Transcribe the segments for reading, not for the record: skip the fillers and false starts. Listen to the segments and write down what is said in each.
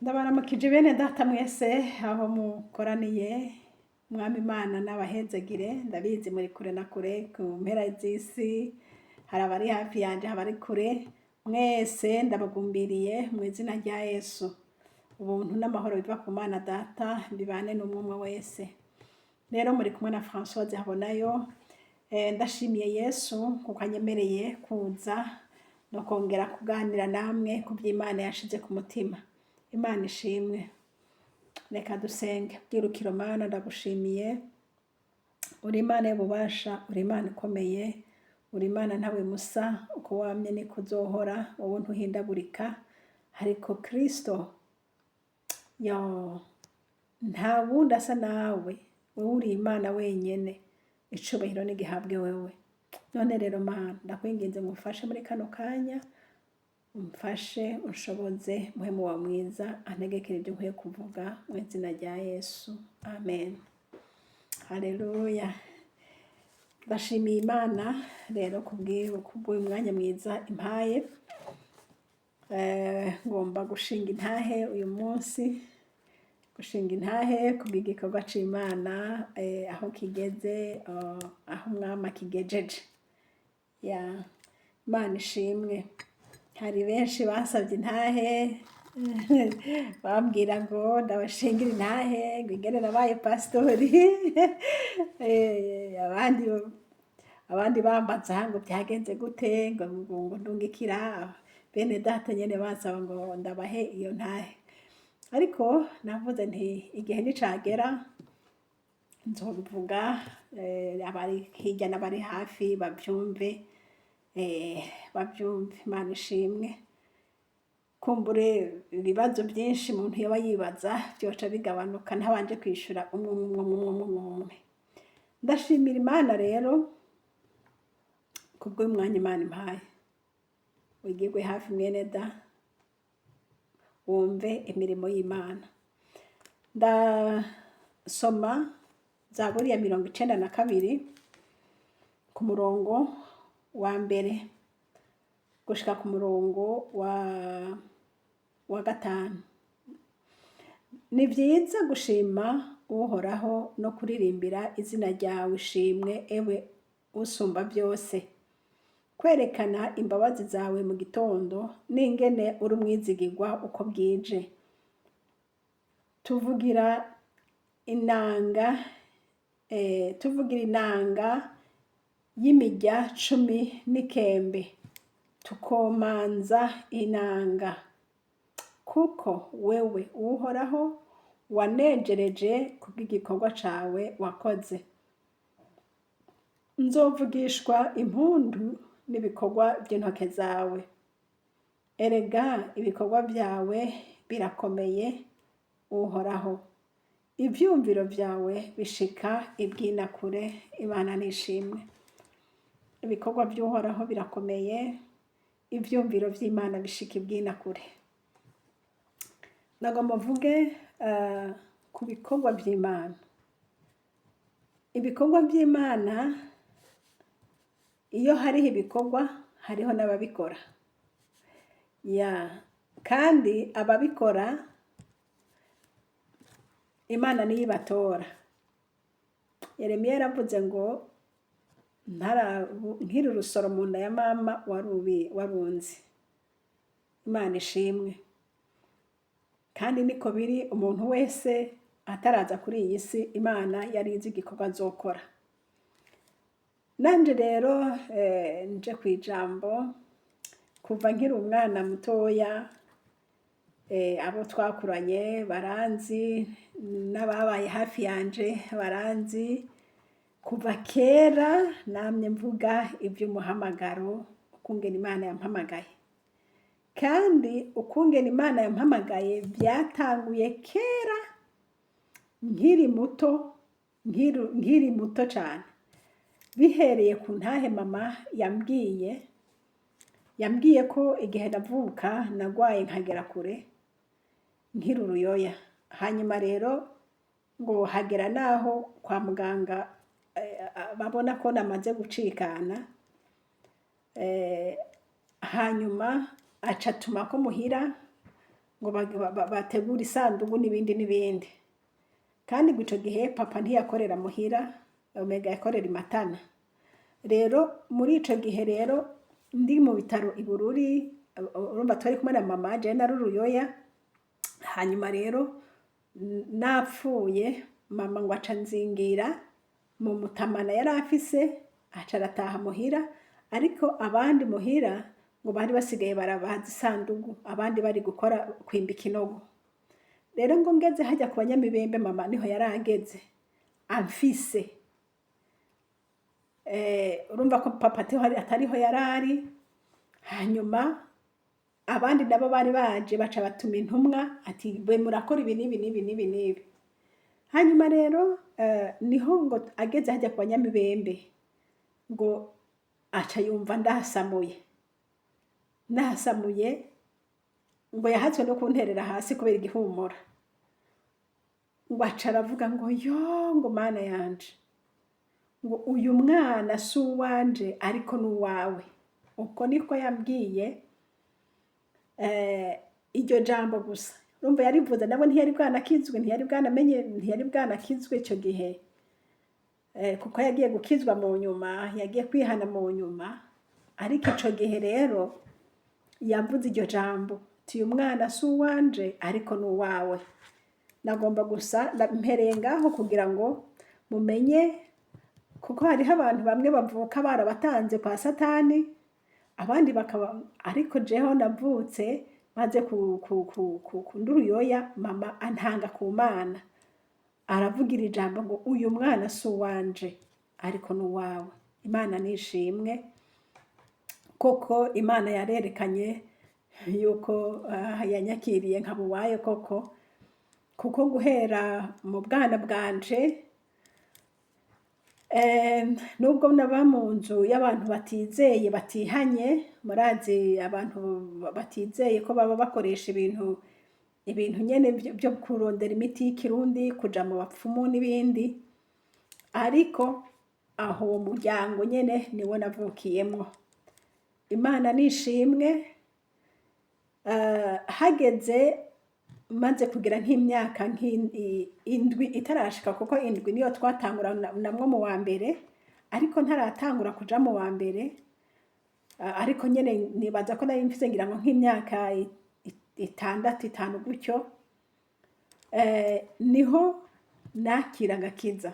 Ndabaramukije bene data mwese aho mukoraniye, Mwami Imana n'abahezagire, ndabizi muri kure na kure ku mpera z'isi, hari abari hafi yanje abari kure, mwese ndabagumbiriye mu izina rya Yesu. Ubuntu n'amahoro biva ku Mana Data bibane n'umwe wese. Rero muri kumwe na Françoise Habonayo, ndashimiye Yesu kuko anyemereye kuza no kongera kuganira namwe ku by'Imana yashize ku mutima. Imana ishimwe. Reka dusenge. Bwirukiro Mana, ndagushimiye. Uri Imana y'ububasha, uri Imana ikomeye, uri Imana ntawe musa, uko wamye niko uzohora, wowe ntuhindagurika. Ariko Kristo, nta wundi asa nawe, wowe uri Imana wenyene, icubahiro n'igihabwe wewe. None rero Mana, ndakwinginze ngufashe muri kano kanya, umfashe unshoboze muhemu wa mwiza antegekere ibyo nkwiye kuvuga mu izina rya Yesu, amen. Haleluya. Ndashimiye Imana rero kubw'uyu mwanya mwiza impaye. Ngomba gushinga intahe uyu munsi, gushinga intahe kubw'igikorwa c'Imana, aho kigeze, aho umwami akigejeje. Imana ishimwe. Hari benshi basabye intahe, bambwira ngo ndabashingira intahe, ngo ingene nabaye pastori. Abandi bambaza ngo byagenze gute, ngo ndungikira bene data nyene basaba ngo ndabahe iyo ntahe. Ariko navuze nti igihe nicagera nzobivuga, abari hirya n'abari hafi bavyumve. Bavyumve. Imana ishimwe. Kumbure ibibazo byinshi umuntu yoba yibaza byoca bigabanuka ntabanje kwishura umwe. Ndashimira Imana rero kubw'uyu mwanya Imana impaye. Wigirwe hafi mwene da, wumve imirimo y'Imana. Ndasoma Zaburi ya 92 ku murongo wa mbere gushika ku murongo wa gatanu. Ni vyiza gushima Uhoraho no kuririmbira izina ryawe ishimwe, ewe usumba byose, kwerekana imbabazi zawe mu gitondo n'ingene uri umwizigirwa uko bwije. Tuvugira inanga y'imirya 10 n'ikembe, tukomanza inanga, kuko wewe Uhoraho wanejereje kubw'igikorwa cawe wakoze. Nzovugishwa impundu n'ibikorwa by'intoke zawe. Erega ibikorwa byawe birakomeye Uhoraho, ivyumviro byawe bishika ibwinakure. Imana nishimwe. Ibikorwa by'Uhoraho birakomeye, ivyumviro vy'Imana bishika ibwinakure. Nagomba mvuge ku bikorwa by'Imana. Ibikorwa by'Imana, iyo hariho ibikorwa hariho n'ababikora. Kandi ababikora Imana niyo ibatora. Yeremiya yaravuze ngo nkiri urusoro mu nda ya mama warunzi. Imana ishimwe. Kandi niko biri, umuntu wese ataraza kuri iyi si Imana yari izi igikorwa azokora. Nanje rero nje kwijambo, kuva nkiri umwana mutoya, abo twakuranye baranzi, n'ababaye hafi yanje baranzi. Kuva kera namye mvuga iby'umuhamagaro, ukungena Imana yampamagaye. Kandi ukungena Imana yampamagaye byatanguye kera nkiri muto cyane. Bihereye ku ntahe mama yambwiye ko igihe navuka nagwaye nkagera kure nkiri uruyoya. Hanyuma rero ngo hagera naho kwa muganga babona ko namaze gucikana. Hanyuma aca atuma ko muhira ngo bategure isanduku n'ibindi n'ibindi. Kandi ngo ico gihe papa ntiyakorera muhira, omega yakorera imatana. Rero muri ico gihe rero ndi mu bitaro i Bururi, urumva twari kumwe na mama je nari uruyoya. Hanyuma rero napfuye mama ngo aca nzingira mu mutamana yari afise, aca arataha muhira, ariko abandi muhira ngo bari basigaye barabaza isandugu, abandi bari gukora kwimba ikinogo. Rero ngo ngeze hajya ku Banyamibembe mama niho yari ageze amfise. Urumva ko papa atariho yarari. Hanyuma abandi nabo bari baje baca batuma intumwa ati bwe murakora ibi n'ibi n'ibi n'ibi n'ibi. Hanyuma rero niho ngo ageze hajya ku Banyamibembe ngo aca yumva ndasamuye ngo yahatswe no kunterera hasi kubera igihumura. Ngo aca aravuga ngo yo ngo mana yanje ngo uyu mwana si uwanje ariko ni uwawe. Uko niko yambwiye iryo jambo gusa. Urumva yarivuze nabo ntiyari bwanakizwe, ntiyari bwanakizwe ico gihe, kuko yagiye gukizwa mu nyuma, yagiye kwihana mu nyuma. Ariko ico gihe rero yavuze iryo jambo ti uyu mwana si uwanje ariko ni uwawe. Nagomba gusa mpereye ngaho kugira ngo mumenye, kuko hariho abantu bamwe bavuka barabatanze kwa Satani, abandi bakaba, ariko jeho navutse maze kunduruyoya mama antanga ku Mana, aravugira ijambo ngo uyu mwana si uwanje ariko ni uwawe. Imana nishimwe. Koko Imana yarerekanye yuko yanyakiriye nkaba uwayo koko, kuko guhera mu bwana bwanje nubwo naba mu nzu y'abantu batizeye batihanye, murazi abantu batizeye ko baba bakoresha ibintu nyene byo kurondera imiti y'ikirundi, kuja mu bapfumu n'ibindi. Ariko aho uwo muryango nyene niwo navukiyemwo. Imana nishimwe. Hageze maze kugira nk'imyaka indwi itarashika, kuko indwi niyo twatangura namwo mu wa mbere, ariko ntaratangura kuja mu wa mbere. Ariko nyene nibaza ko nari mfise ngira ngo nk'imyaka 6-5 gutyo, niho nakira agakiza.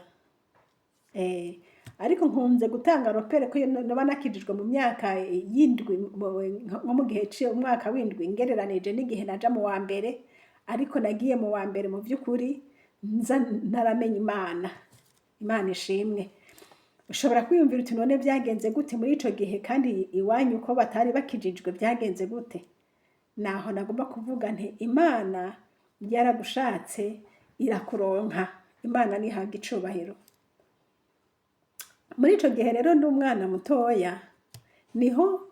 Ariko nkunze gutanga ropere ko noba nakijijwe mu myaka y'indwi, nko mu gihe umwaka w'indwi ngereranije n'igihe naja mu wa mbere. Ariko nagiye mu wa mbere mu vy'ukuri nza naramenya Imana ishimwe. Ushobora kwiyumvira uti none byagenze gute muri ico gihe, kandi iwanyu ko batari bakijijwe byagenze gute? Naho nagomba kuvuga nti Imana yaragushatse irakuronka. Imana nihabwa icubahiro. Muri ico gihe rero ndi umwana mutoya, niho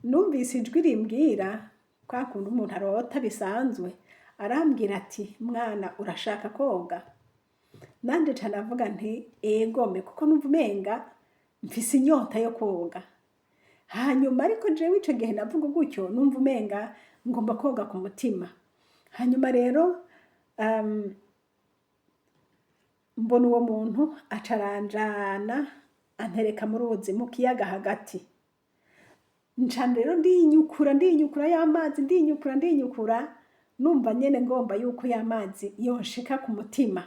numvise ijwi rimbwira, kwa kundi umuntu arota bisanzwe, arambwira ati mwana urashaka koga? Nanje ca navuga nti egome, kuko numva umenga mfise inyota yo koga. Hanyuma ariko jewe ico gihe navuga gutyo, numva umenga ngomba koga ku mutima. Hanyuma rero mbona uwo muntu acaranjana antereka mu ruzi mu kiyaga hagati. Nca rero ndinyukura y'amazi, ndinyukura numva nyene ngomba yuko y'amazi yonshika ku mutima.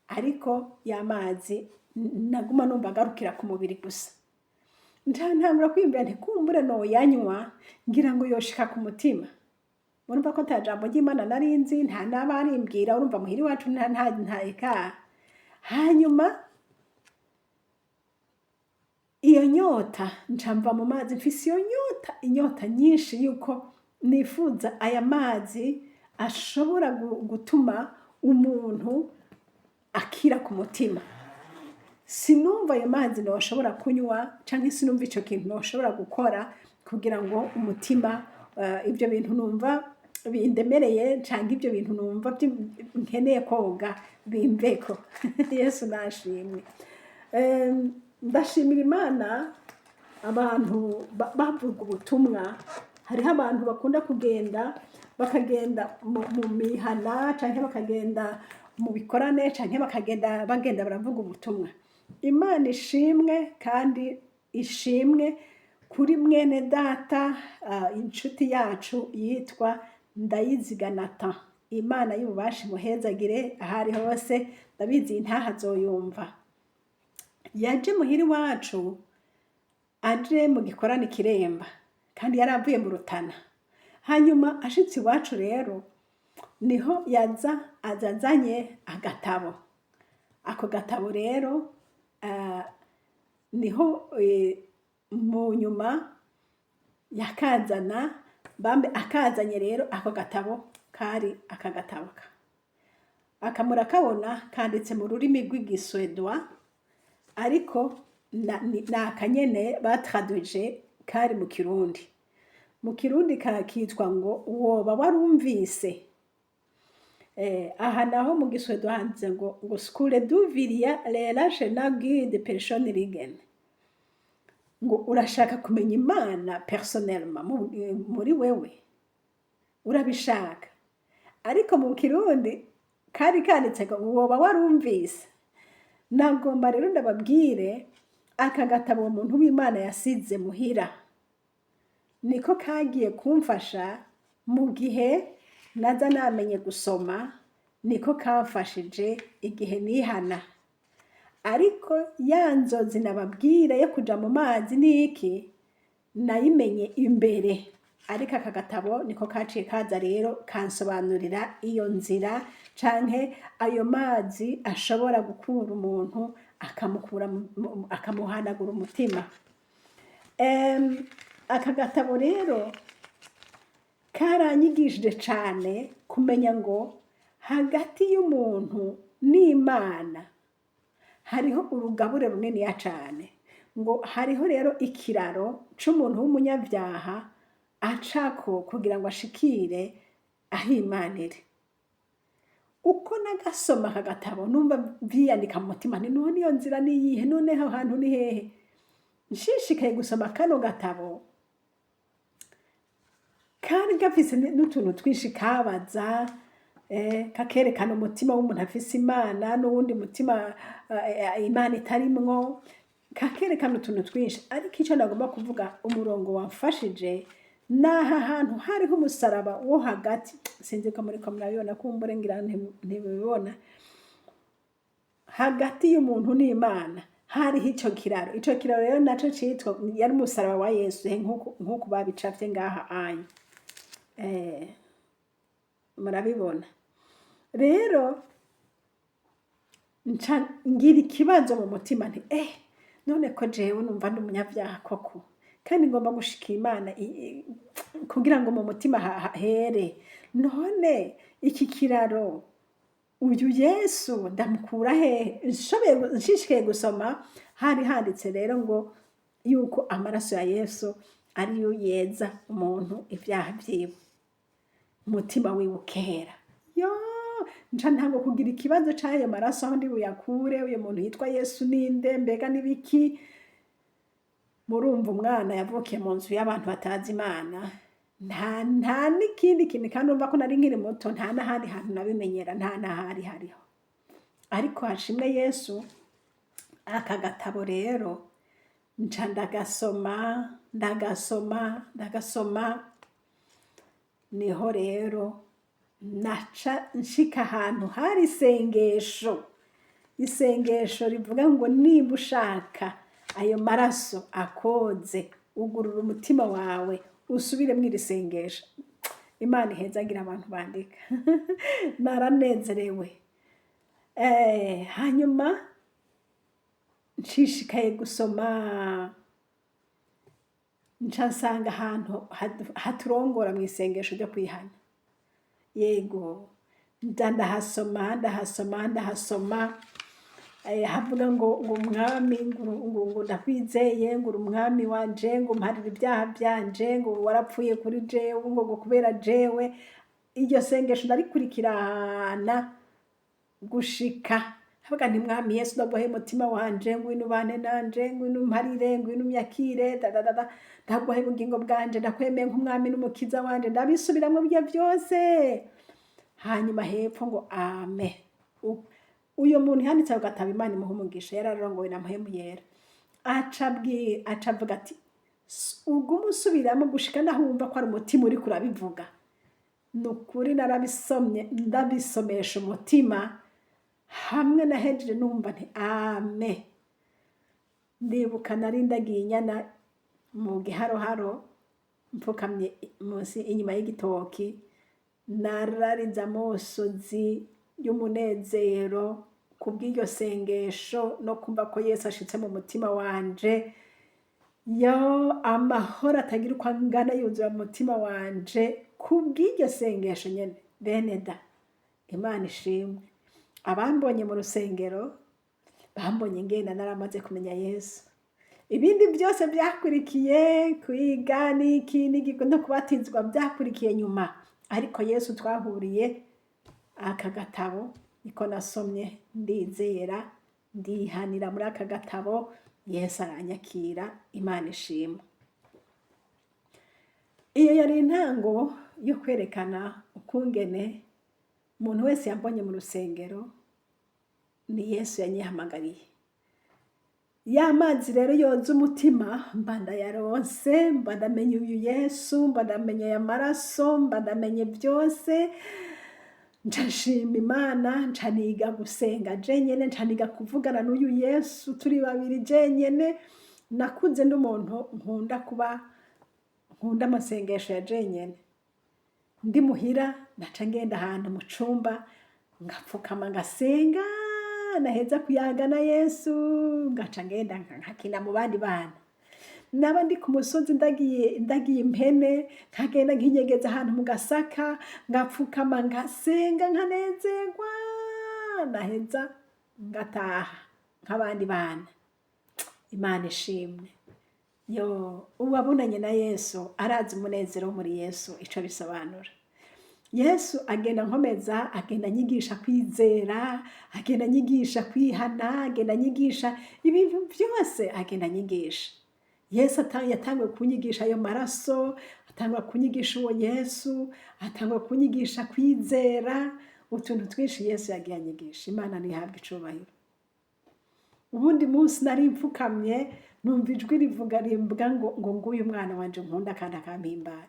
Ariko y'amazi naguma numva agarukira ku mubiri gusa. Ntangura kwiyumvira nti kumbure noyanywa ngira ngo yoshika ku mutima. Urumva ko nta jambo ry'Imana narinzi, nta n'abarimbwira. Urumva muhiri wacu nta eka. Hanyuma iyo nyota ncamva mu mazi, mfise iyo inyota nyinshi yuko nifuza aya mazi ashobora gutuma umuntu akira ku mutima. Sinumva ayo mazi noshobora kunywa, canke sinumva ico kintu noshobora gukora kugira ngo umutima ibyo bintu numva bindemereye, canke ibyo bintu numva nkeneye koga bimveko. Yesu nashimwe. Ndashimira Imana abantu bavuga ubutumwa. hariho abantu bakunda bakagenda mu mihana canke bakagenda mu bikorane canke bagenda baravuga ubutumwa. Imana ishimwe kandi ishimwe kuri mwene data inshuti yacu yitwa Ndayiziga Nathan. Imana y'ububasha imuhezagire ahari hose, ndabizi ntaha azoyumva. Yaje muhiri wacu aje mu gikorane Kiremba kandi yaravuye mu Rutana. Hanyuma ashitse iwacu rero niho azanye agatabo. Ako gatabo rero niho mu nyuma yakazana akazanye rero ako gatabo kari aka murakabona kanditse mu rurimi rw'igiswedwa ariko nakanyene batraduje kari mu Kirundi. Mu Kirundi kakitwa ngo woba warumvise. Aha naho mu giswedwa handitse ngo skule du vilja lära känna Gud personligen. Ngo urashaka kumenya Imana personnellement muri wewe, urabishaka. Ariko mu Kirundi kari kanditse ngo woba warumvise. Nagomba rero ndababwire aka gatabo umuntu w'Imana yasize muhira niko kagiye kumfasha mu gihe naza namenye gusoma, niko kamfashije igihe nihana. Ariko ya nzozi nababwire yo kuja mu mazi niki nayimenye imbere. Ariko aka gatabo niko kaciye kaza rero kansobanurira iyo nzira canke ayo mazi ashobora gukura umuntu akamuhanagura umutima. Aka gatabo rero karanyigishije cane kumenya ngo hagati y'umuntu n'Imana hariho urugabure runiniya cane. Ngo hariho rero ikiraro c'umuntu w'umunyabyaha acako kugira ngo ashikire aho Imana iri. Uko nagasoma aka gatabo numva vyiyandika mu mutima nti none iyo nzira niyihe, none aho hantu ni hehe. Nshishikaye gusoma kano gatabo kari gafise n'utuntu twinshi kabaza, kakerekana umutima w'umuntu afise Imana n'uwundi mutima Imana itarimwo, kakerekana utuntu twinshi. Ariko ico nagomba kuvuga umurongo wamfashije naha hantu hariho umusaraba wo hagati, sinzi ko muriko murabibona kumbure ngira ntibibona, hagati y'umuntu n'Imana hariho ico kiraro. Ico kiraro rero naco citwa yari umusaraba wa Yesu nk'uko babicafye ngaha anya. Murabibona rero ngira ikibazo mu mutima nti none ko jewe numva ndi umunyabyaha koko kandi ngomba gushika Imana kugira ngo mu mutima here. None iki kiraro uyu Yesu ndamukura hehe? Nshishikaye gusoma hari handitse rero ngo yuko amaraso ya Yesu ariyo yeza umuntu ibyaha vyiwe, umutima wiwe ukera. Nca ntango kugira ikibazo c'ayo maraso aho ndi buyakure, uyu muntu yitwa Yesu ninde, mbega nibiki? Murumva umwana yavukiye mu nzu y'abantu batazi Imana, nta n'ikindi kintu, kandi urumva ko nari nkiri muto, nta n'ahandi hantu nabimenyera, nta n'ahari hariho. Ariko hashimwe Yesu, aka gatabo rero nca ndagasoma, niho rero naca nshika ahantu hari isengesho rivuga ngo niba ushaka ayo maraso akoze, ugurura umutima wawe usubire mw'iri sengesho. Imana ihezagira abantu bandika. Naranezerewe. Hanyuma nshishikaye gusoma nca nsanga ahantu haturongora mu isengesho ryo kwihana. Yego ndahasoma havuga ngo umwami ngo ndakwizeye, ngo umwami wanje, ngo mparira ibyaha byanje, ngo warapfuye kuri jewe, ngo kubera jewe. Iryo sengesho ndarikurikirana gushika ndavuga nti mwami Yesu ndaguhaye umutima wanje, ngwino ubane nanje, ngwino umparire, ngwino umyakire, ndaguhaye ubugingo bwanje, ndakwemeye nk'umwami n'umukiza wanje, ndabisubiramwo bya byose. Hanyuma hepfo ngo amen. Uyo muntu yanditse ako gatabo Imana imuha umugisha, yararongowe na mpwemu yera. Aca avuga ati ugume usubiramo gushika naho wumva ko ari umutima uriko urabivuga. Nukuri narabisomye ndabisomesha umutima, hamwe nahejeje numva nti amen. Ndibuka nari ndagiye inyana mu giharoharo, mfukamye munsi inyuma y'igitoki, narariza amosozi y'umunezero kubw'iryo sengesho no kumva ko Yesu ashitse mu mutima wanje. Yo, amahoro atagira uko angana yuzuye mu mutima wanje kubw'iryo sengesho nyene. Bene da, Imana ishimwe. Abambonye mu rusengero bambonye ngenda naramaze kumenya Yesu. Ibindi byose byakurikiye, kwiga n'iki no kubatizwa byakurikiye nyuma, ariko Yesu twahuriye aka gatabo niko nasomye, ndizera, ndihanira muri aka gatabo, Yesu aranyakira. Imana ishimwe. Iyo yari intango yo kwerekana ukungene umuntu wese yambonye mu rusengero ni Yesu yanyihamagariye. Ya mazi rero yoza umutima mba ndayaronse, mba ndamenye uyu Yesu, mba ndamenye aya maraso, mba ndamenye byose. Nca nshima Imana, nca niga gusenga jenyene, nca niga kuvugana n'uyu Yesu turi babiri jenyene. Nakuze ndi umuntu nkunda amasengesho ya jenyene. Ndi muhira naca ngenda ahantu mu cumba ngapfukama ngasenga, naheza kuyaga na Yesu ngaca ngenda nkakina mu bandi bana. Naba ndi ku musozi ndagiye impene, nkagenda nkinyegeza ahantu mu gasaka, ngapfukama ngasenga nkanezerwa, naheza ngataha nk'abandi bana. Imana ishimwe. Yo, uwabonanye na Yesu arazi umunezero wo muri Yesu ico bisobanura. Yesu agenda nkomeza, agenda nyigisha kwizera, agenda nyigisha kwihana, agenda nyigisha ibintu byose, agenda nyigisha. Yesu yatanguye kunyigisha ayo maraso, atangura kunyigisha uwo Yesu, atangura kunyigisha kwizera, utuntu twinshi Yesu yagiye anyigisha. Imana nihabwe icubahiro. Ubundi munsi nari mfukamye, numva ijwi rimbwa ngo nguyu mwana wanje nkunda kandi akampimbara.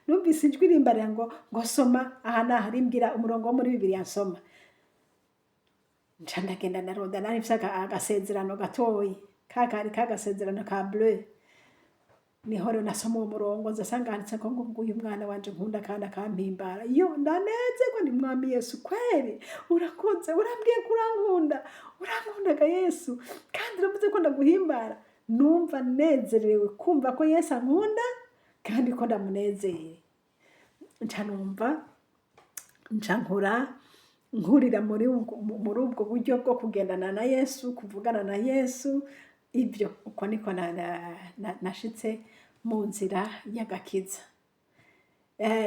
Numvise ijwi rimbarira ngo soma aha naha, rimbwira umurongo wo muri Bibiliya nsoma. Nca ndagenda naronda, nari mfise agasezerano gatoyi, kakari kagasezerano ka bleu. Niho rero nasoma uwo murongo, nzasanga handitse ngo nguyu mwana wanje nkunda kandi akampimbara. Yo, ndanezerwa ni mwami Yesu, kweri urakoze, urambwiye ko urankundaga Yesu, kandi uravuze ko ndaguhimbara. Numva nezerewe kumva ko Yesu ankunda kandi ko ndamunezeye. Nca numva nkurira muri ubwo buryo bwo kugendana na Yesu, kuvugana na Yesu. Ibyo uko niko nashitse mu nzira y'agakiza.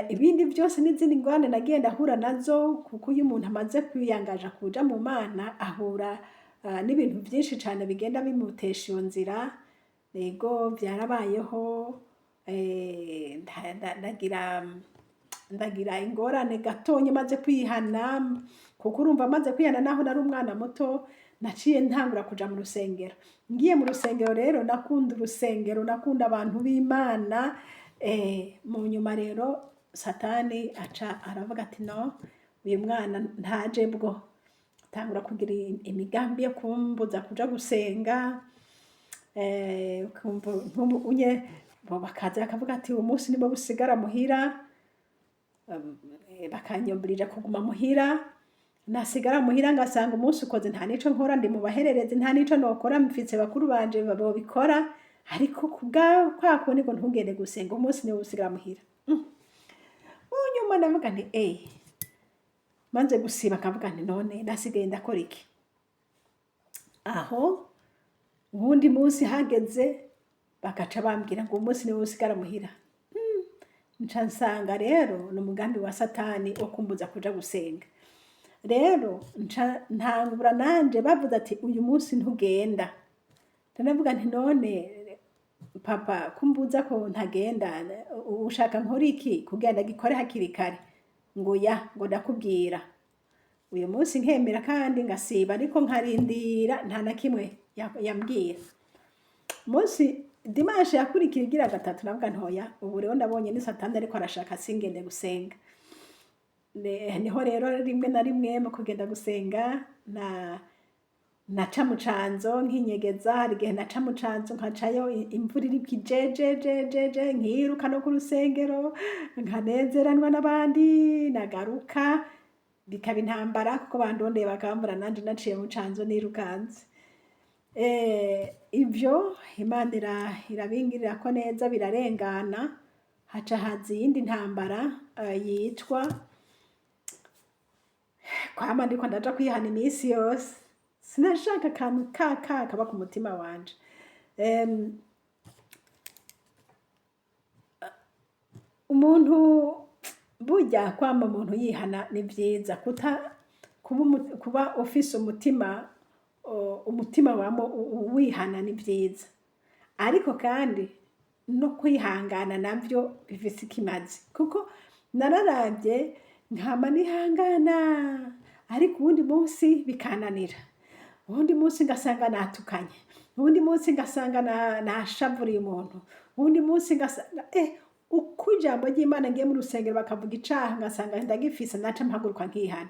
Ibindi byose n'izindi ngwane nagenda ahura nazo, kuko iyo umuntu amaze kwiyangaja kuja mu Mana ahura n'ibintu byinshi cyane bigenda bimutesha iyo nzira. Yego, byarabayeho, ndagira ingorane gatonya maze kwihana, kuko urumva maze kwihana naho nari umwana muto, naciye ntangura kuja mu rusengero. Ngiye mu rusengero rero nakunda urusengero, nakunda abantu b'Imana. Mu nyuma rero Satani aca aravuga ati no, uyu mwana ntaje bwo. Atangura kugira imigambi yo kumbuza kuja gusenga. Unye bakaza bakavuga ati uyu munsi nibo busigara muhira, bakanyombrira kuguma muhira. Nasigara muhira ngasanga umunsi ukoze nta nico nkora, ndi mu bahererezi nta nico nokora, mfitse bakuru banje babikora, ariko kubwa kwako niko ntugende gusenga, umunsi niwo usigara muhira. Unyuma ndavuga nti manze gusiba, kavuga nti none nasigaye ndakora iki? Aho ubundi munsi hageze bagaca bambwira ngo umunsi niwo usigara muhira. Nca nsanga rero n'umugambi wa Satani wo kumbuza kuja gusenga. rero ntangura nanje bavuze ati uyu munsi ntugenda, ndanavuga nti none papa kumbuza ko ntagenda ushaka nkora iki kugenda gikore hakiri kare, ngo ya ngo ndakubwira uyu munsi nkemera kandi ngasiba ariko nkarindira nta na kimwe yambwira. Umunsi dimanche yakurikira igira gatatu navuga ntoya ubu rero ndabonye ni satani ariko arashaka singende gusenga. Niho rero rimwe na rimwe mu kugenda gusenga naca mu canzo nkinyegeza, hari igihe naca mu canzo nkacayo imvura iri kijejejejeje nkiruka no ku rusengero nkanezeranwa n'abandi, nagaruka bikaba intambara kuko bandondeye bakambura nanje naciye mu canzo nirukanze. Ivyo Imana irabingirira ko neza birarengana, haca haza iyindi ntambara yitwa kwama ndiko ndaja kwihana iminsi yose, sinashaka akantu kaba ku mutima wanje. Umuntu burya kwama umuntu yihana ni vyiza, kuba ufise umutima wamo wihana ni vyiza, ariko kandi no kwihangana navyo bifise ikimazi, kuko nararavye nkama nihangana ariko uwundi munsi bikananira, uwundi munsi ngasanga natukanye, uwundi munsi ngasanga nashavuriye umuntu, uwundi munsi ngasanga uko ijambo ry'Imana ngiye mu rusengero bakavuga icaha ngasanga ndagifise naca mpaguruka nkihana.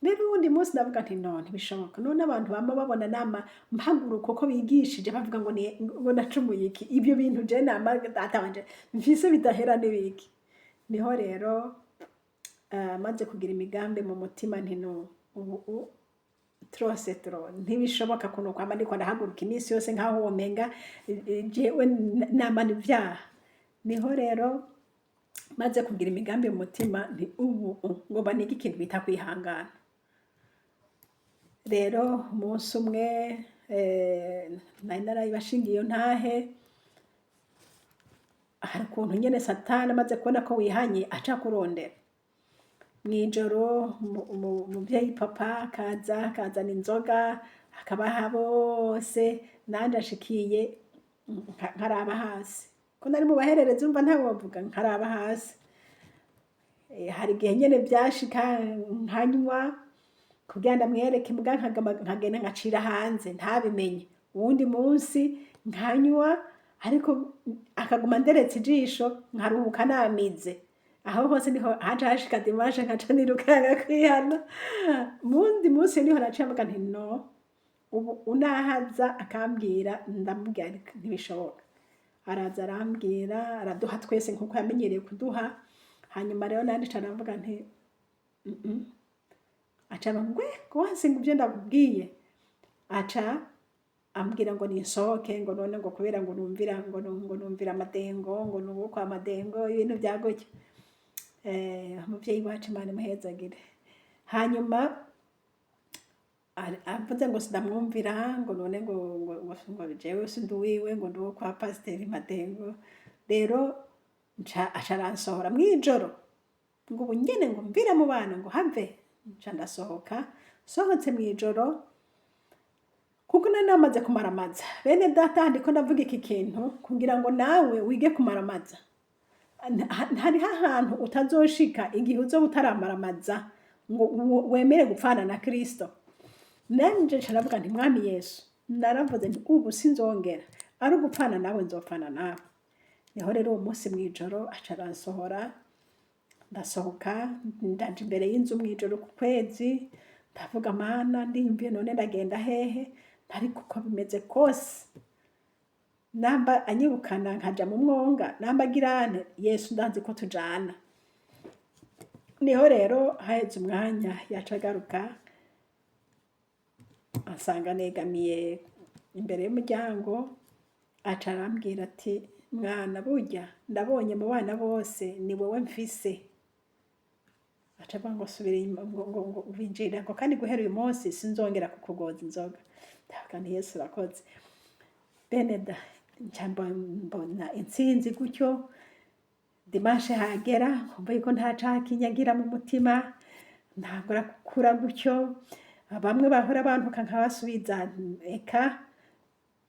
Rero uwundi munsi ndavuga nti none ntibishoboka, none abantu bama babona nama mpaguruka uko bigishije bavuga ngo nacumuye iki, ibyo bintu je nama data wanje mfise bidahera n'ibiki. Niho rero maze kugira imigambi mu mutima nti no ubu trose ntibishoboka kuno kwama ndiko ndahaguruka iminsi yose nkaho womenga jewe namana ivyaha. Niho rero maze kugira imigambi mu mutima nti ubu ngomba niga ikintu bita kwihangana. Rero umunsi umwe nari narayibashingiye iyo ntahe, hari ukuntu nyene satani amaze kubona ko wihanye aca kurondera mw'ijoro. Umuvyeyi papa akazana inzoga akabaha bose, nanje ashikiye nkaraba hasi, ko nari mu bahererezi umva ntawe wavuga, nkaraba hasi. Hari igihe nyene vyashika nkanywa kugira ndamwereke muga nkagenda ngacira hanze ntabimenye, uwundi munsi nkanywa ariko akaguma nderetse ijisho nkaruhuka namize. Aho hose niho haca hashika dimanche nkaca nirukanga kwihana. Mundi munsi niho naciye mvuga nti no ubu unahaza akambwira ndamubwira ntibishoboka, araza arambwira araduha twese nkuko yamenyereye kuduha. Hanyuma rero nandi caravuga nti aca ngwe ko wansinga ivyo ndabwiye, aca ambwira ngo ninsohoke, ngo none ngo kubera ngo numvira amadengo, ngo nuwo kwa madengo, ibintu vyagutyo. Umuvyeyi wacu Imana imuhezagire. Hanyuma avuze ngo sindamwumvira, ngo none ngo jewe sinduwiwe, ngo nduwo kwa pasiteri Madengo. Rero aca aransohora mw'ijoro ngo ubu nyene ngo mvire mu bana ngo have. Nca ndasohoka, sohotse mw'ijoro kuko nari namaze kumaramaza. Bene data ndiko ndavuga iki kintu kugira ngo nawe wige kumaramaza. Hariho ahantu utazoshika igihe uzoba utaramaramaza ngo wemere gupfana na Kristo. Nanje nca ndavuga nti Mwami Yesu, naravuze nti ubu sinzongera, ari ugupfana nawe nzopfana nawe. Niho rero uwo munsi mw'ijoro aca aransohora, ndasohoka ndaja imbere y'inzu mw'ijoro ku kwezi, ndavuga Mana ndimviye none ndagenda hehe, ariko uko bimeze kose namba anyibukana nkaja mu mwonga, namba girane Yesu ndazi ko tujana. Niho rero haheze umwanya yaca agaruka asanga negamiye imbere y'umuryango, aca arambwira ati mwana burya ndabonye mu bana bose ni wowe mfise. Aca avuga ngo subira ngo winjira ngo kandi guhera uyu munsi sinzongera kukugoza inzoga. Ndavuga nti Yesu urakoze. Beneda nca mbona intsinzi gutyo. Dimanche hagera nkumva yuko nta caha kinyagira mu mutima, ntabwo arakura gutyo, bamwe bahora bantuka nkabasubiza, eka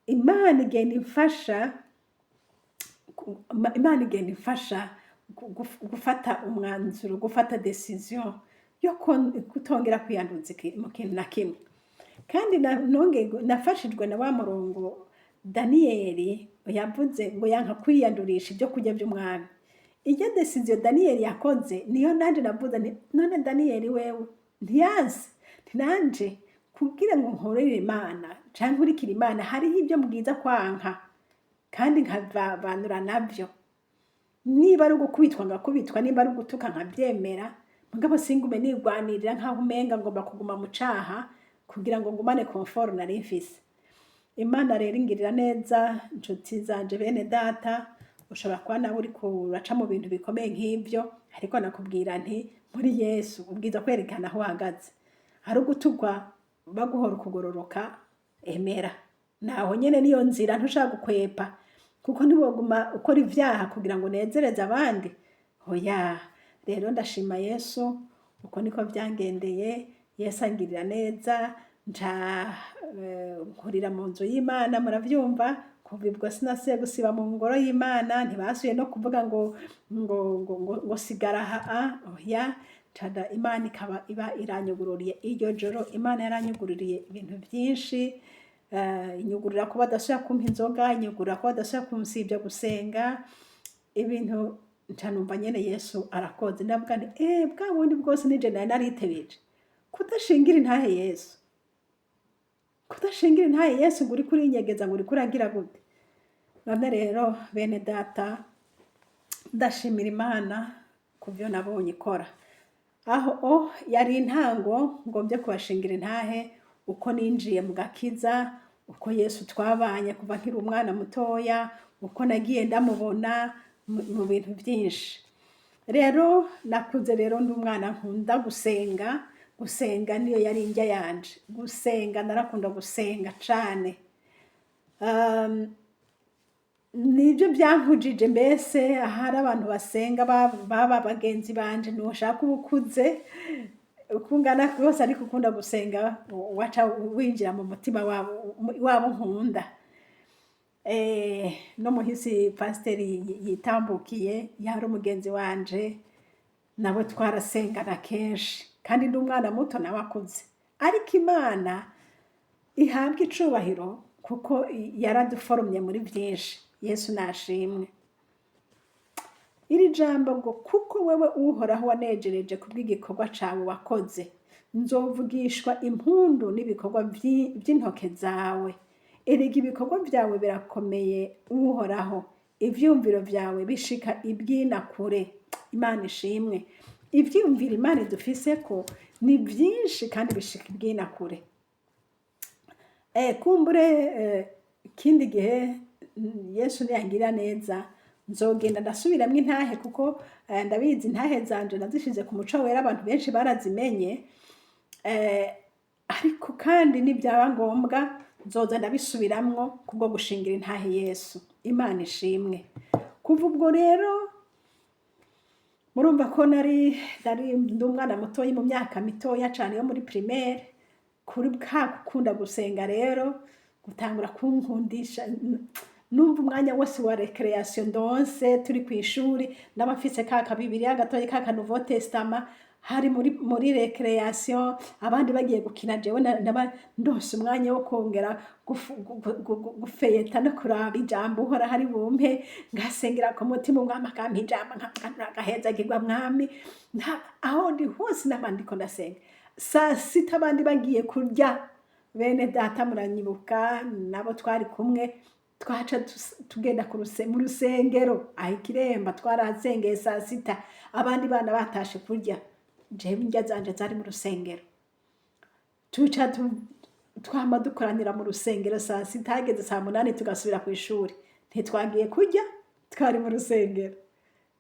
Imana igenda imfasha, Imana igenda imfasha gufata umwanzuro, gufata decision yo kutongera kwiyanduza mu kintu na kimwe. Kandi nafashijwe na wa murongo Daniyeli yavuze ngo yanka kwiyandurisha ibyo kurya by'umwami. Iyo decision Daniyeli yakoze niyo nanje navuze nti none Daniyeli wewe ntiyanse ntinanje kugira ngo nkorere Imana canke nkurikire Imana, hariho ibyo mbwiza kwanka kandi nkavanura navyo. Niba ari ugukubitwa ngakubitwa, niba ari ugutuka nkabyemera, mugabo singume nigwanirira nkaho umenga ngomba kuguma mu caha kugira ngo ngumane comfort nari mfise. Imana rero ingirira neza, inshuti zanje bene data, ushobora kuba nawe uri kuraca mu bintu bikomeye nk'ibyo, ariko nakubwira nti muri Yesu ubwiza kwerekana aho uhagaze. Ari ugutugwa baguhora ukugororoka, emera. Naho nyene niyo nzira ntushaka gukwepa, kuko ntiwoguma ukora ivyaha kugira ngo unezereze abandi. Oya, rero ndashima Yesu, uko niko vyangendeye. Yesu angirira neza, nkurira mu nzu y'Imana, muravyumva, kuva ubwo sinasuye gusiba mu ngoro y'Imana, ntibasuye no kuvuga ngo sigara aha. Oya, Imana ikaba iba iranyugururiye iryo joro. Imana yaranyugururiye ibintu byinshi, inyugurira ko badasubira kumpa inzoga, inyugurira ko badasubira kunsibya gusenga, ibintu ncanumva nyene Yesu arakoze. Ndavuga nti bwa bundi bwose nije nari naritebeje kudashingira intahe Yesu, kudashingira intahe Yesu ngo uri kurinyegeza, ngo uri kuragira gute. None rero bene data, ndashimira Imana kuvyo nabonye ikora. Aho yari intango ngombye kubashingira intahe uko ninjiye mu gakiza, uko Yesu twabanye kuva nkiri umwana mutoya, uko nagiye ndamubona mu bintu byinshi. Rero nakuze rero ndi umwana nkunda gusenga. Gusenga niyo yari indya yanje. Gusenga, narakunda gusenga cane. Nibyo byankujije mbese ahari abantu basenga baba bagenzi banje, ntushaka ubukuze ukungana kose ariko ukunda gusenga, waca winjira mu mutima wabo nkunda. No muhisi pasiteri yitambukiye yari umugenzi wanje, nabo twarasengana kenshi, kandi ndi umwana muto nawe akuze. Ariko Imana ihabwa icubahiro kuko yaraduforomye muri byinshi. Yesu nashimwe. Iri jambo ngo kuko wewe uhoraho wanejereje kubw'igikorwa cawe wakoze, nzovugishwa impundu n'ibikorwa by'intoke zawe. Erega ibikorwa byawe birakomeye uhoraho, ivyumviro vyawe bishika ibwina kure. Imana ishimwe. Ivyumviro Imana idufise ko ni byinshi kandi bishika ibwina kure. Kumbure ikindi gihe Yesu niyangirira neza, nzogenda ndasubiramwo intahe, kuko ndabizi intahe zanje nazishize ku muco wera, abantu benshi barazimenye. Ariko kandi nibyaba ngombwa nzoza ndabisubiramwo kubwo gushingira intahe Yesu. Imana ishimwe. Kuva ubwo rero murumva ko nari ndi umwana mutoyi, mu myaka mitoya cane yo muri primaire, kuri gukunda gusenga rero gutangura kunkundisha. Numva umwanya wose wa recreation ndonse turi ku ishuri, n'abafise ka Bibiliya gatoyi ka Nouveau Testament, hari muri recreation abandi bagiye gukina, jewe ndose umwanya wo kongera gufeyeta no kuraba ijambo uhora hari bumpe, ngasengera ku mutima umwami akampa ijambo agahezagirwa mwami. Aho ndi hose n'abandiko ndasenga. Saa sita abandi bagiye kurya, bene data muranyibuka, nabo twari kumwe, twaca tugenda mu rusengero aho Ikiremba, twarasengeye saa sita, abandi bana batashe kurya, jewe indya zanje zari mu rusengero. Tuca twama dukoranira mu rusengero saa sita, hageze saa munani tugasubira ku ishuri. Ntitwagiye kurya, twari mu rusengero.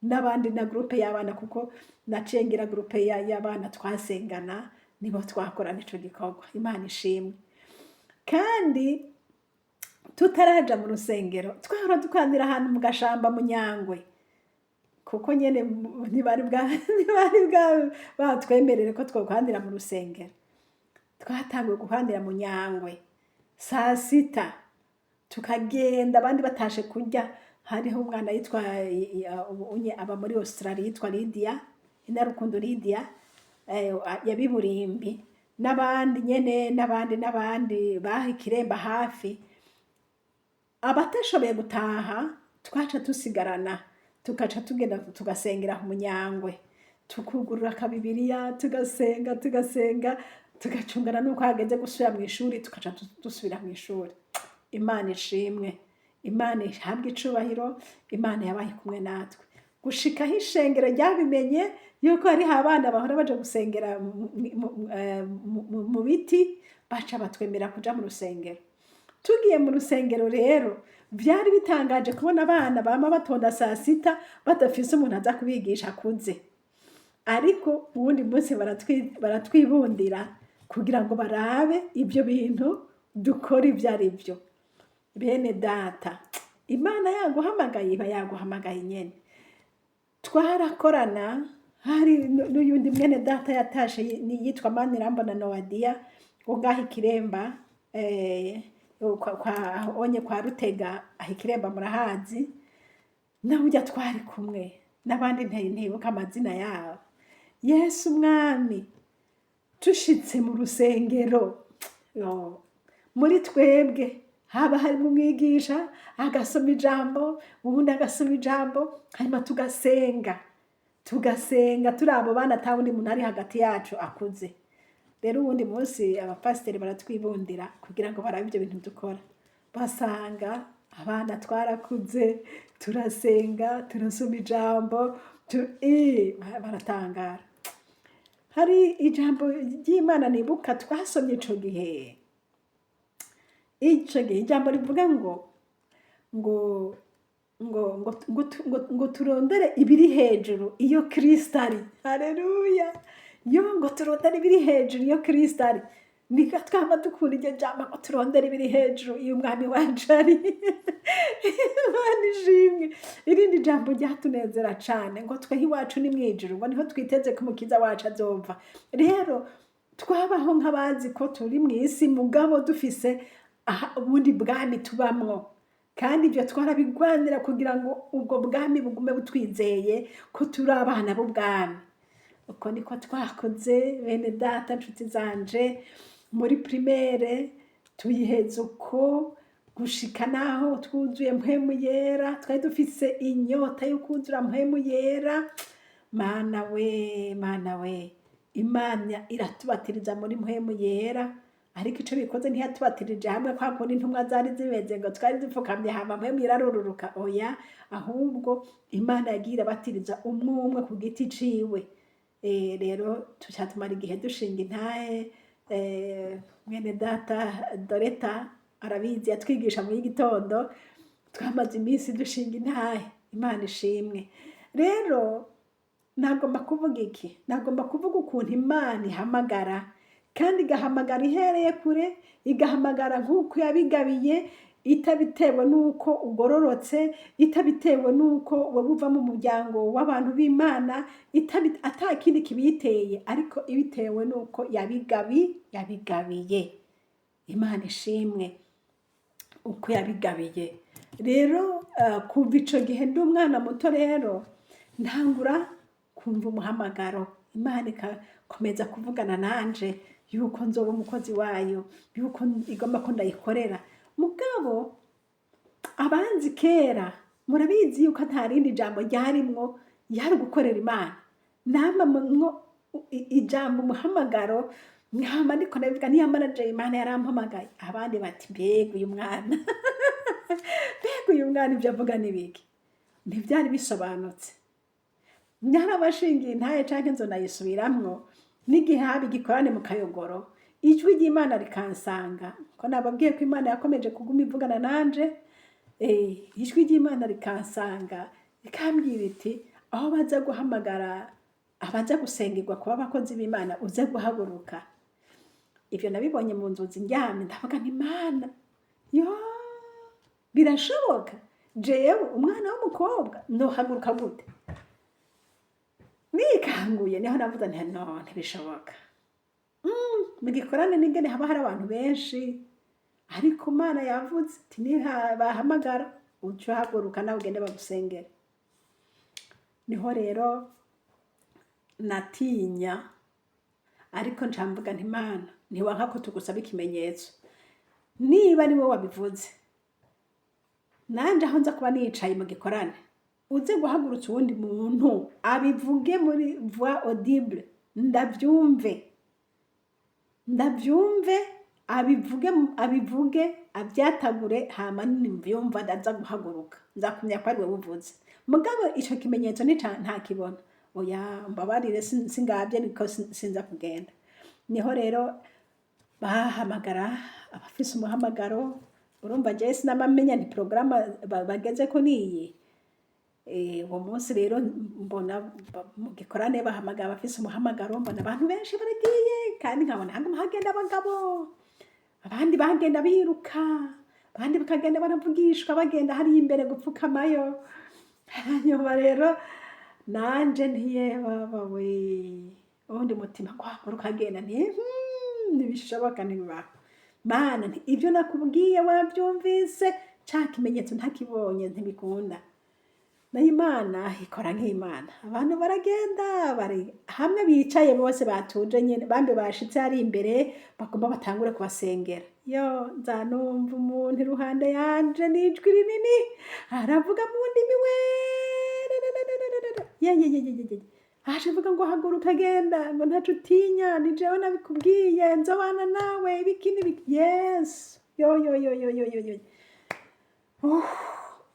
N'abandi na groupe y'abana, kuko naciye ngira groupe y'abana twasengana, nibo twakorana ico gikorwa. Imana ishimwe. Kandi tutaraja mu rusengero, twahora dukanira ahantu mu gashamba mu Nyangwe, kuko nyene ntibari bwa batwemerere ko twokwandira mu rusengero. Twatanguye gukwandira mu Nyangwe saa sita, tukagenda abandi batashe kurya. Hariho umwana yitwa aba muri Australia yitwa Lydia, Inarukundo Lydia, yabiburimbi, n'abandi nyene n'abandi baha Ikiremba hafi. Abatashoboye gutaha twaca tusigarana, tugaca tugenda tugasengera mu Nyangwe, tukugurura akabibiriya tugasenga tugacungana nuko hageze gusubira mu ishuri, tugaca dusubira mu ishuri. Imana ishimwe, Imana ihabwe icubahiro, Imana yabaye kumwe natwe gushikaho ishengero ryabimenye yuko hariho abana bahora baja gusengera mu biti, baca batwemera kuja mu rusengero. Tugiye mu rusengero rero vyari bitangaje kubona abana bama batonda saa sita badafise umuntu aza kubigisha akuze, ariko uwundi munsi baratwibundira kugira ngo barabe ibyo bintu dukora ibyo ari byo. Bene data, Imana yaguhamagaye iba yaguhamagaye nyene. Twarakorana, hari n'uyundi mwene data yatashe yitwa Manirambona Noadia ugaha Ikiremba, onye kwa Rutega aho Ikiremba murahazi, nawe ujya twari kumwe n'abandi ntibuka amazina yabo. Yesu mwami, tushitse mu rusengero, muri twebwe haba harimo umwigisha agasoma ijambo, ubundi agasoma ijambo, hanyuma tugasenga turi abo bana ata wundi muntu ari hagati yacu akuze. Rero uwundi munsi abapasiteri baratwibundira kugira ngo barabe ibyo bintu dukora, basanga abana twarakuze, turasenga, turasoma ijambo, baratangara. Hari ijambo ry'Imana nibuka twasomye ico gihe ijambo rivuga ngo turondere ibiri hejuru iyo Kristo ari. Haleluya! Ngo turondere ibiri hejuru iyo Kristo ari. Nika twama dukunda iryo jambo ngo turondere ibiri hejuru iyo umwami wacu ari. Imana ishimwe. Irindi jambo ryatunezera cane ngo twehe iwacu ni mwijuru, ngo niho twiteze ko umukiza wacu azova. Rero twabaho nk'abazi ko turi mw'isi mugabo dufise ubundi bwami tubamwo, kandi ibyo twarabigwanira kugira ngo ubwo bwami bugume butwizeye ko turi abana b'ubwami. Uko niko twakoze bene data, nshuti zanje, muri primaire tuyiheza uko gushika naho twuzuye mpwemu yera. Twari dufise inyota yo kuzura mpwemu yera. Mana we, Imana iratubatiriza muri mpwemu yera, ariko ico bikoze ntiyatubatirije hamwe kwa kundi intumwa zari zimeze ngo twari dupfukamye hama mpwemu irarururuka. Oya, ahubwo Imana yagiye irabatiriza umwe ku giti ciwe. Rero tucatumara igihe dushinga intahe. Mwene data Doreta arabizi, yatwigisha mu y'igitondo, twamaze iminsi dushinga intahe. Imana ishimwe. Rero nagomba kuvuga iki? Nagomba kuvuga ukuntu Imana ihamagara, kandi igahamagara ihereye kure, igahamagara nk'uko yabigabiye, itabitewe nuko ugororotse, itabitewe nuko wowe uva mu muryango w'abantu b'Imana, ata kindi kibiteye, ariko ibitewe nuko yabigabiye. Imana ishimwe uko yabigabiye. Rero kuva ico gihe ndi umwana muto rero ntangura kumva umuhamagaro. Imana ikakomeza kuvugana nanje yuko nzoba umukozi wayo, yuko igomba ko ndayikorera. Mugabo abanzi kera murabizi yuko nta rindi jambo ryarimwo yari gukorera Imana. Namamwo ijambo umuhamagaro, nkama ndiko ndabivuga niyamanaje Imana yarampamagaye. Abandi bati mbega uyu mwana mbega uyu mwana ibyo avuga nibiki? Ntivyari bisobanutse. Narabashingiye intahe canke nzonayisubiramwo n'igihe haba igikorane mu Kayogoro, ijwi ry'Imana rikansanga. Ko nababwiye ko Imana yakomeje kuguma ivugana nanje, ijwi ry'Imana rikansanga rikambwira iti aho baza guhamagara abaza gusengerwa kuba abakozi b'Imana uze guhaguruka. Ivyo nabibonye mu nzozi ndyamye, ndavuga nti Imana, birashoboka jewe umwana w'umukobwa nohaguruka gute? nikanguye niho navuze nti no ntibishoboka. Mu gikorane n'ingene haba hari abantu benshi, ariko Imana yavuze ati bahamagara uca uhaguruka nawe ugende bagusengere. Niho rero natinya, ariko ncamvuga nti Imana ntiwanka ko tugusaba ikimenyetso, niba ni wowe wabivuze nanje aho nza kuba nicaye mu gikorane uze guhagurutsa uwundi muntu abivuge muri voix audible, ndabyumve abivuge abyatagure, hama nimvyumva ndaza guhaguruka nzakumya ko ari wewe uvuze. Mugabo ico kimenyetso ntakibona, oya mbabarire singabye niko sinza kugenda. Niho rero bahamagara abafise umuhamagaro, urumva je sinamamenya ni programa bageze ko niyi. Uwo munsi rero mbona mu gikorane bahamagara abafise umuhamagaro, mbona abantu benshi baragiye, kandi nkabona haguma hagenda abagabo, abandi bagenda biruka, abandi bakagenda baravugishwa bagenda hari imbere gupfukamayo. Hanyuma rero nanje ntiyebaba we, ubundi mutima kwa urukagenda ntibishoboka ntibibaho. Mana nti ibyo nakubwiye wabyumvise, ca kimenyetso ntakibonye ntibikunda. Nayo Imana ikora nk'Imana, abantu baragenda bari hamwe bicaye bose batuje nyene, bambe bashitse hari imbere bagomba batangure kubasengera. Yo nzanumva umuntu iruhande yanje n'ijwi rinini aravuga mu ndimi we, aje avuga ngo haguruka genda, ngo ntaco utinya, ni jewe nabikubwiye, nzobana nawe ibiki n'ibiki. Yes, yo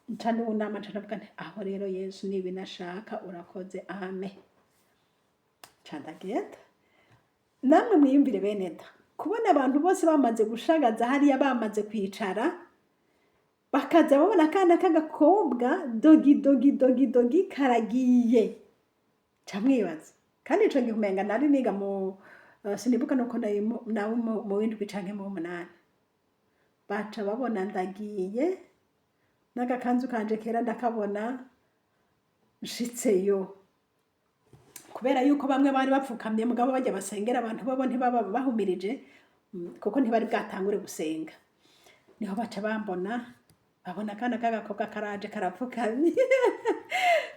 ncane unama ncanavuga nti aho rero Yesu niba nashaka urakoze, amen. Candagenda namwe mwiyumvire bene da, kubona abantu bose bamaze gushagaza hariya, bamaze kwicara, bakaza babona akana k'agakobwa dogi karagiye, camwibaza. Kandi ico ngihumenga nari niga mu sinibuka nuko nawe mu w'indwi canke mu w'umunani, baca babona ndagiye n'agakanzu kanje kera ndakabona nshitseyo, kubera yuko bamwe bari bapfukamye mugabo bajya basengera abantu babo ntibaba bahumirije, kuko ntibari bwatangure gusenga. Niho baca bambona, babona akana k'agakobwa karaje karapfukamye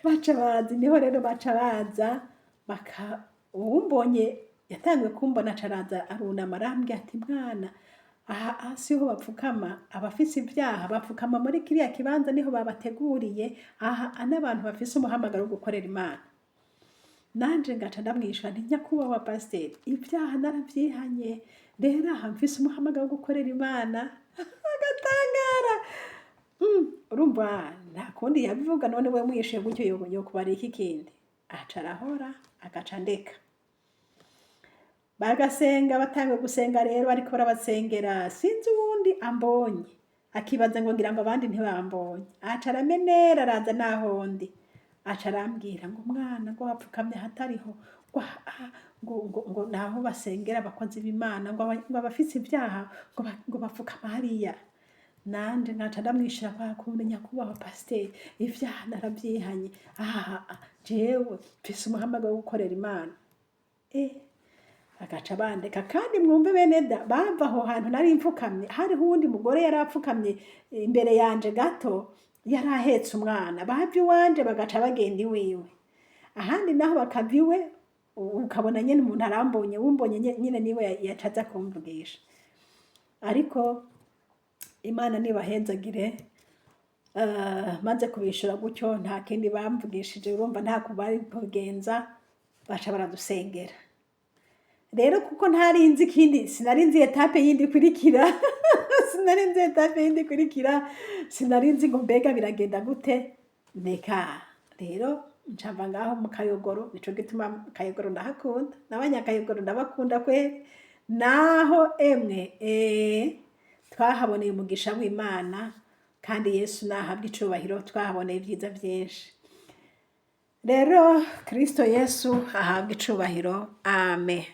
baca bazi. Niho rero baca baza, uwumbonye yatanguye kumbona acaraza arunama arambwira ati mwana, aha siho bapfukama, abafise ibyaha bapfukama muri kiriya kibanza, niho babateguriye, aha n'abantu bafise umuhamagaro wo gukorera Imana. Nanje ngaca ndamwisha nti nyakubahwa pasiteri, ibyaha naravyihanye, rero aha mfise umuhamagaro wo gukorera Imana. Agatangara. Urumva nta kundi yabivuga, none we mwishuye gutyo yo kubara iki kindi. Aca arahora agaca ndeka. Bagasenga, batanga gusenga rero, ariko barabasengera, sinzi uwundi ambonye akibaza ngo ngira ngo abandi ntibambonye, aca aramenera araza naho ndi, aca arambwira ngo mwana ngo wapfukamye hatariho, ngo naho basengera abakozi b'Imana, ngo abafise ibyaha ngo bapfukama hariya. Nanje ngaca ndamwishira kwa kumenya kubaho pasiteri, ibyaha narabyihanye, jewe mfise umuhamagaro wo gukorera Imana. Agaca bandeka. Kandi mwumve bene da, bava aho hantu nari mfukamye, hariho uwundi mugore yari apfukamye imbere yanje gato, yari ahetse umwana, bava iwanje bagaca bagenda iwiwe, ahandi naho bakava iwe, ukabona nyene umuntu arambonye, wumbonye nyene niwe yacaza kumvugisha. Ariko Imana nibahenzagire, maze kubishura gutyo nta kindi bamvugishije, urumva nta kubari kugenza, baca baradusengera. Rero kuko ntarinzi ikindi, sinarinzi etape yindi kurikira sinarinzi ngo mbega biragenda gute. Neka rero ncamba ngaho mu Kayogoro, nico gituma Kayogoro ndahakunda, n'abanyakayogoro ndabakunda kwe. Naho emwe twahaboneye umugisha w'Imana, kandi Yesu nahabwa icubahiro, twahaboneye ibyiza byinshi. Rero Kristo Yesu ahabwa icubahiro, amen.